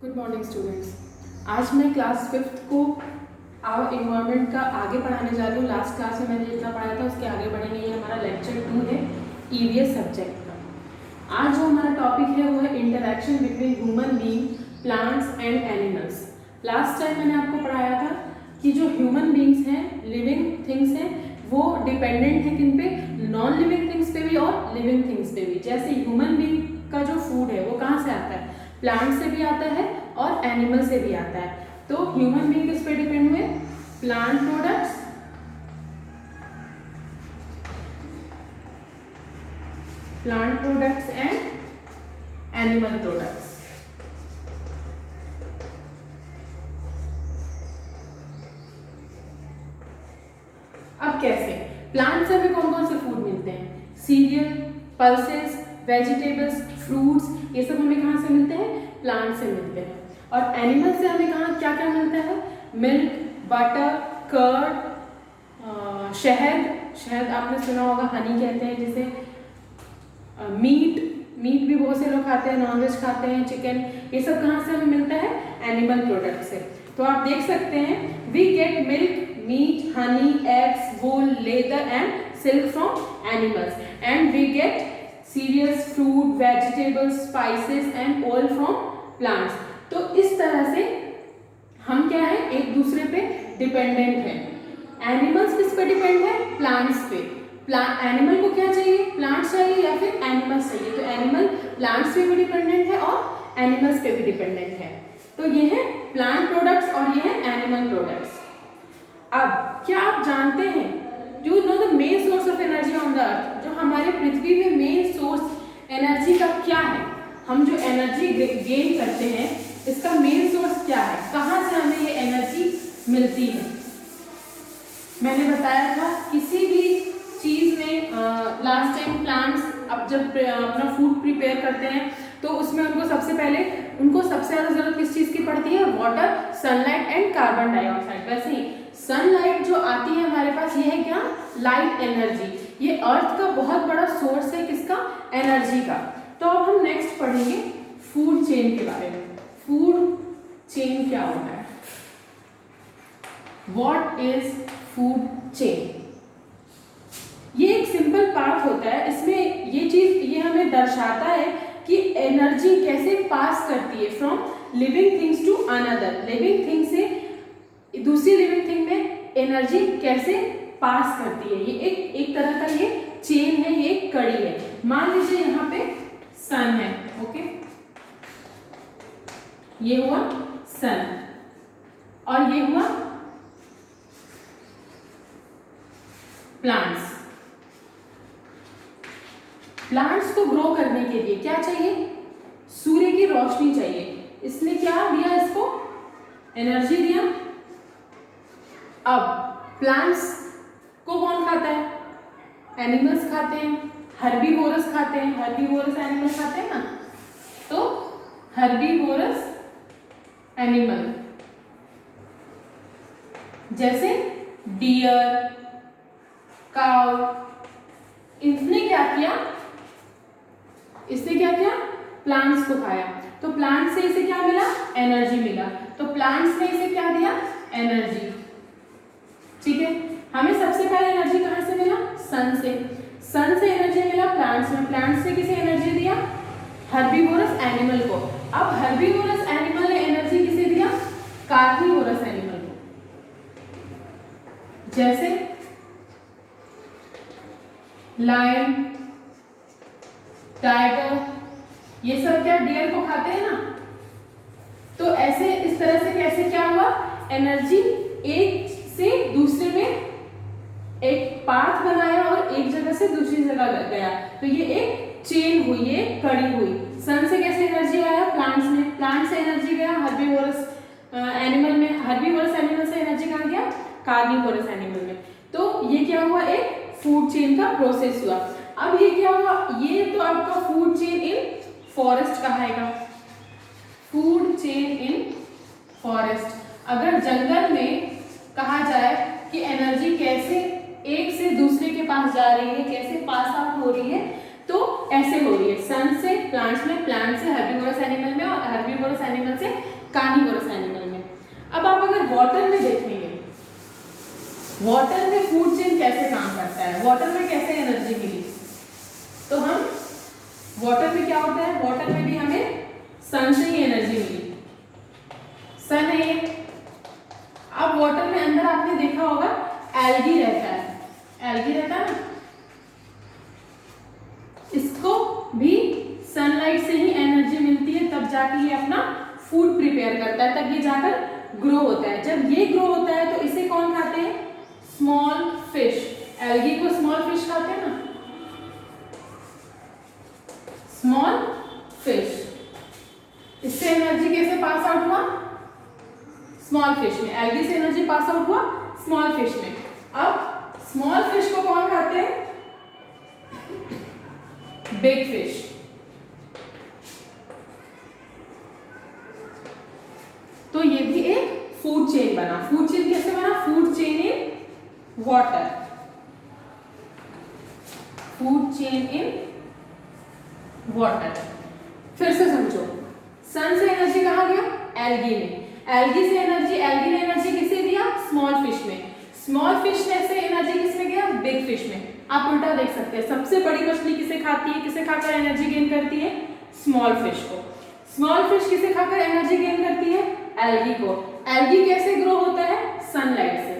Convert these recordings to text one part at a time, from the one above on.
Good morning students. आज मैं class 5th को आवर इन्वायरमेंट का आगे पढ़ाने जा रही हूँ। लास्ट क्लास में मैंने जितना पढ़ाया था उसके आगे बढ़ेंगे। ये हमारा लेक्चर 2 है ईवीएस सब्जेक्ट का। आज जो हमारा टॉपिक है वो है interaction between human being, plants and animals. Last time मैंने आपको पढ़ाया था कि जो ह्यूमन बीइंग्स हैं, लिविंग थिंग्स हैं, वो डिपेंडेंट है किन पे, नॉन लिविंग थिंग्स पे भी और लिविंग थिंग्स पे भी। जैसे ह्यूमन बीइंग का जो फूड है वो कहाँ से आता है, प्लांट से भी आता है और एनिमल से भी आता है। तो ह्यूमन बीइंग किस पे डिपेंड हुए, plant products and animal products. अब कैसे, प्लांट से हमें कौन कौन से फूड मिलते हैं, सीरियल, पल्सेस, वेजिटेबल्स, फ्रूट्स, ये सब हमें कहाँ से मिलते हैं, प्लांट से मिलते हैं। और एनिमल से हमें कहाँ क्या क्या मिलता है, मिल्क, बटर, कर्ड, शहद आपने सुना होगा, हनी कहते हैं जिसे, मीट भी बहुत से लोग खाते हैं, नॉनवेज खाते हैं, चिकन, ये सब कहाँ से हमें मिलता है, एनिमल प्रोडक्ट से। तो आप देख सकते हैं, we get milk, meat, honey, eggs, wool, leather and silk from animals, and we get cereals, fruit, vegetables, spices and oil from plants। तो इस तरह से हम क्या है, एक दूसरे पे डिपेंडेंट है। एनिमल्स किस पे डिपेंड है, प्लांट्स पे। एनिमल को क्या चाहिए, प्लांट्स चाहिए या फिर एनिमल्स चाहिए। तो एनिमल प्लांट्स पे भी डिपेंडेंट है और एनिमल्स पे भी डिपेंडेंट है। तो ये है प्लांट प्रोडक्ट्स और ये है एनिमल प्रोडक्ट्स। अब क्या आप जानते हैं, Do you know the main source of energy on the earth? जो हमारे पृथ्वी में मेन सोर्स एनर्जी का क्या है, हम जो एनर्जी गेन करते हैं इसका मेन सोर्स क्या है, कहाँ से हमें ये एनर्जी मिलती है। मैंने बताया था किसी भी चीज़ में, लास्ट टाइम प्लांट्स अब जब अपना फूड प्रिपेयर करते हैं तो उसमें उनको सबसे ज़्यादा ज़रूरत किस चीज़ की पड़ती है, water, sunlight and carbon dioxide. वैसे ही सनलाइट जो आती है हमारे पास, ये है क्या, लाइट एनर्जी। ये अर्थ का बहुत बड़ा सोर्स है किसका, एनर्जी का। तो अब हम नेक्स्ट पढ़ेंगे फूड चेन के बारे में। फूड चेन क्या होता है, व्हाट इज फूड चेन। ये एक सिंपल पार्ट होता है, इसमें ये हमें दर्शाता है कि एनर्जी कैसे पास करती है from living things to another. Living thing से दूसरी लिविंग थिंग में एनर्जी कैसे पास करती है। ये एक तरह का ये चेन है, ये एक कड़ी है। मान लीजिए यहाँ पे सन है, ओके, ये हुआ सन और ये हुआ प्लांट्स। प्लांट्स को ग्रो करने के लिए क्या चाहिए, सूर्य की रोशनी चाहिए। इसने क्या दिया, इसको एनर्जी दिया। अब प्लांट्स को कौन खाता है, एनिमल्स खाते हैं, हर्बीवोरस खाते हैं, हर्बीवोरस एनिमल खाते हैं ना। तो हर्बीवोरस एनिमल जैसे डियर, काउ, इसने क्या किया, प्लांट्स को खाया। तो प्लांट से इसे क्या मिला, एनर्जी मिला। तो प्लांट्स ने इसे क्या दिया, एनर्जी। ठीक है, हमें सबसे पहले एनर्जी कहाँ से मिला, सन से एनर्जी मिला प्लांट्स में। प्लांट्स ने किसे एनर्जी दिया, हर्बीवोरस एनिमल को। अब हर्बीवोरस एनिमल ने एनर्जी किसे दिया, कार्निवोरस एनिमल को। जैसे लायन, टाइगर, ये सब क्या डियर को खाते हैं ना। तो ऐसे इस तरह से कैसे क्या हुआ, एनर्जी एक से दूसरे में एक पाथ बनाया और एक जगह से दूसरी जगह गया। तो ये एक चेन हुई, ये कड़ी हुई। सन से कैसे एनर्जी आया, प्लांट्स में, प्लांट से एनर्जी गया हर्बीवोरस एनिमल में, हर्बीवोरस एनिमल से एनर्जी कहाँ गया, कार्निवोरस एनिमल में। तो ये क्या हुआ, एक फूड चेन का प्रोसेस हुआ। अब ये क्या हुआ, ये तो आपका फूड चेन इन फॉरेस्ट कहाएगा, फूड चेन इन फॉरेस्ट। अगर जंगल में कहा जाए कि एनर्जी कैसे एक से दूसरे के पास जा रही है, कैसे पास आउट हो रही है, तो ऐसे हो रही है, सन से प्लांट्स में, प्लांट से हर्बीवोरस एनिमल में और हर्बीवोरस एनिमल से कार्निवोरस एनिमल में। अब आप अगर वाटर में देखेंगे, वाटर में फूड चेन कैसे काम करता है, वाटर में कैसे एनर्जी मिली, तो हम वाटर में क्या होता है, वाटर में भी हमें सन से ही एनर्जी मिली, सन है। अब वाटर में अंदर आपने देखा होगा एल्गी रहता है, एल्गी रहता है ना, इसको भी सनलाइट से ही एनर्जी मिलती है, तब जाके ये अपना फूड प्रिपेयर करता है, तब ये जाकर ग्रो होता है। जब ये ग्रो होता है तो इसे कौन खाते हैं, स्मॉल फिश, एल्गी को स्मॉल फिश खाते हैं ना, स्मॉल फिश। इससे एनर्जी कैसे पास आउट हुआ, स्मॉल फिश में, एल्गी से एनर्जी पास आउट हुआ स्मॉल फिश में। अब स्मॉल फिश को कौन खाते हैं, बिग फिश। तो ये भी एक फूड चेन बना। फूड चेन कैसे बना, food chain in water, food chain in water. फिर से समझो, सन से एनर्जी कहाँ गया, एल्गी में, एल्गी से एनर्जी, एल्गी ने एनर्जी किसे दिया, स्मॉल फिश में, स्मॉल फिश से एनर्जी किसमें गया, बिग फिश में। आप उल्टा देख सकते हैं, सबसे बड़ी मछली किसे खाती है, किसे खाकर एनर्जी गेन करती है, स्मॉल फिश को। स्मॉल फिश किसे खाकर एनर्जी गेन करती है, एल्गी को। एल्गी कैसे ग्रो होता है, सनलाइट से।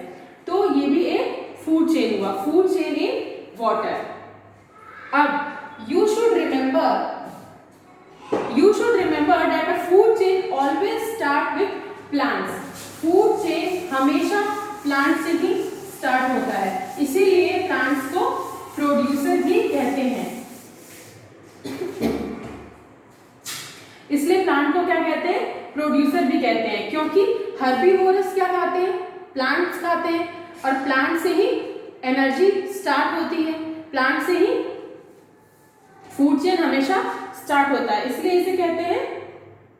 तो ये भी एक फूड चेन हुआ, फूड चेन इन वाटर। अब you should remember that a food chain always start with plants। Food chain हमेशा प्लांट से ही स्टार्ट होता है, इसीलिए प्लांट्स को प्रोड्यूसर भी कहते हैं। इसलिए प्लांट को क्या कहते हैं, प्रोड्यूसर भी कहते हैं, क्योंकि हर्बीवोरस क्या खाते हैं, प्लांट्स खाते हैं, और प्लांट से ही एनर्जी स्टार्ट होती है, प्लांट से ही फूड चेन हमेशा स्टार्ट होता है, इसलिए इसे कहते हैं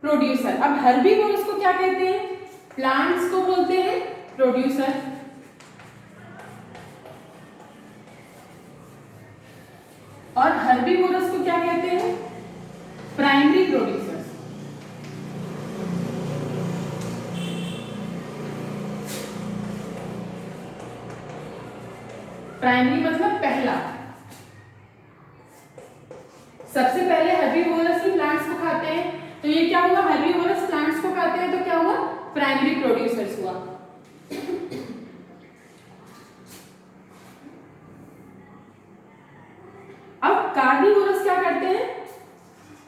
प्रोड्यूसर। अब हर्बीवोरस को क्या कहते हैं, प्लांट्स को बोलते हैं प्रोड्यूसर, और हर्बीवोरस को क्या कहते हैं, प्राइमरी प्रोड्यूसर। प्राइमरी मतलब पहला, सबसे पहले हर्बीवोरस ही प्लांट्स को खाते हैं, तो ये क्या हुआ, हर्बीवोरस प्लांट्स को खाते हैं, तो क्या हुआ, प्राइमरी प्रोड्यूसर्स हुआ। अब कार्निवोरस क्या करते हैं,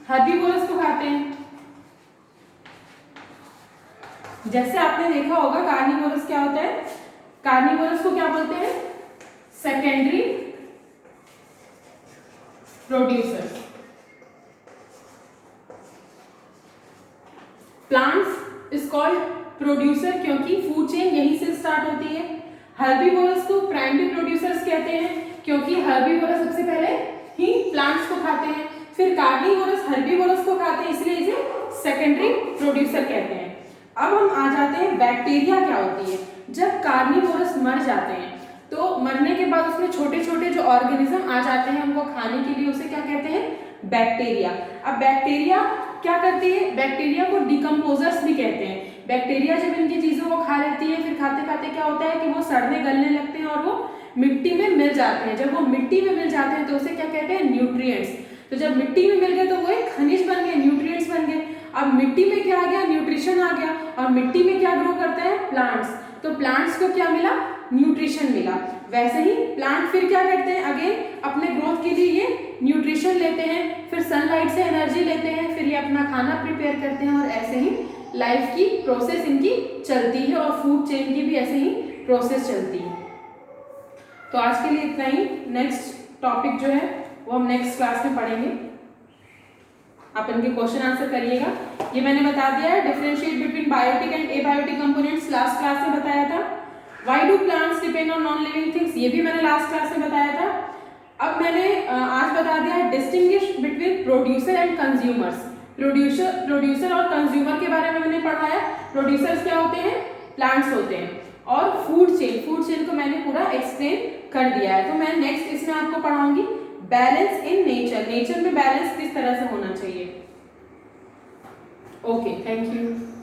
हर्बीवोरस को खाते हैं। जैसे आपने देखा होगा कार्निवोरस क्या होता है, कार्निवोरस को क्या बोलते हैं, secondary producer. Plants is called producer क्योंकि फूड चेन यहीं से स्टार्ट होती है। हर्बीवोरस को प्राइमरी प्रोड्यूसर्स कहते हैं क्योंकि हर्बीवोरस सबसे पहले ही प्लांट्स को खाते हैं, फिर कार्निवोरस हर्बीवोरस को खाते हैं, इसलिए इसे सेकेंडरी प्रोड्यूसर कहते हैं। अब हम आ जाते हैं बैक्टीरिया क्या होती है। जब कार्निवोरस मर जाते हैं तो मरने के बाद उसमें छोटे छोटे जो ऑर्गेनिज्म आ जाते हैं हमको खाने के लिए, उसे क्या कहते हैं, बैक्टीरिया। अब बैक्टीरिया क्या करती है, बैक्टीरिया को डिकम्पोजर्स भी कहते हैं। बैक्टीरिया जब इनकी चीजों को खा लेती है, फिर खाते खाते क्या होता है कि वो सड़ने गलने लगते हैं और वो मिट्टी में मिल जाते हैं। जब वो मिट्टी में मिल जाते हैं तो उसे क्या कहते हैं, न्यूट्रिएंट्स। तो जब मिट्टी में मिल गए तो वो एक खनिज बन गए, न्यूट्रिएंट्स बन गए। अब मिट्टी में क्या आ गया, न्यूट्रिशन आ गया, और मिट्टी में क्या ग्रो करता है, प्लांट्स। तो प्लांट्स को क्या मिला, न्यूट्रिशन मिला। वैसे ही प्लांट फिर क्या करते हैं, अगेन अपने ग्रोथ के लिए ये न्यूट्रिशन लेते हैं, फिर सनलाइट से एनर्जी लेते हैं, फिर ये अपना खाना प्रिपेयर करते हैं, और ऐसे ही लाइफ की प्रोसेस इनकी चलती है, और फूड चेन की भी ऐसे ही प्रोसेस चलती है। तो आज के लिए इतना ही। नेक्स्ट टॉपिक जो है वो हम नेक्स्ट क्लास में पढ़ेंगे। आप इनके क्वेश्चन आंसर करिएगा। ये मैंने बता दिया है, differentiate between biotic and abiotic components last class में बताया था। Why do plants depend on non living things, ये भी मैंने लास्ट क्लास में बताया था। अब मैंने आज बता दिया है distinguish between producer and consumers. Producer और कंज्यूमर के बारे में मैंने पढ़ाया। प्रोड्यूसर्स क्या होते हैं, प्लांट्स होते हैं, और फूड चेन को मैंने पूरा एक्सप्लेन कर दिया है। तो मैं नेक्स्ट इसमें आपको पढ़ाऊंगी बैलेंस इन नेचर। नेचर में बैलेंस किस तरह से होना चाहिए। Okay, thank you.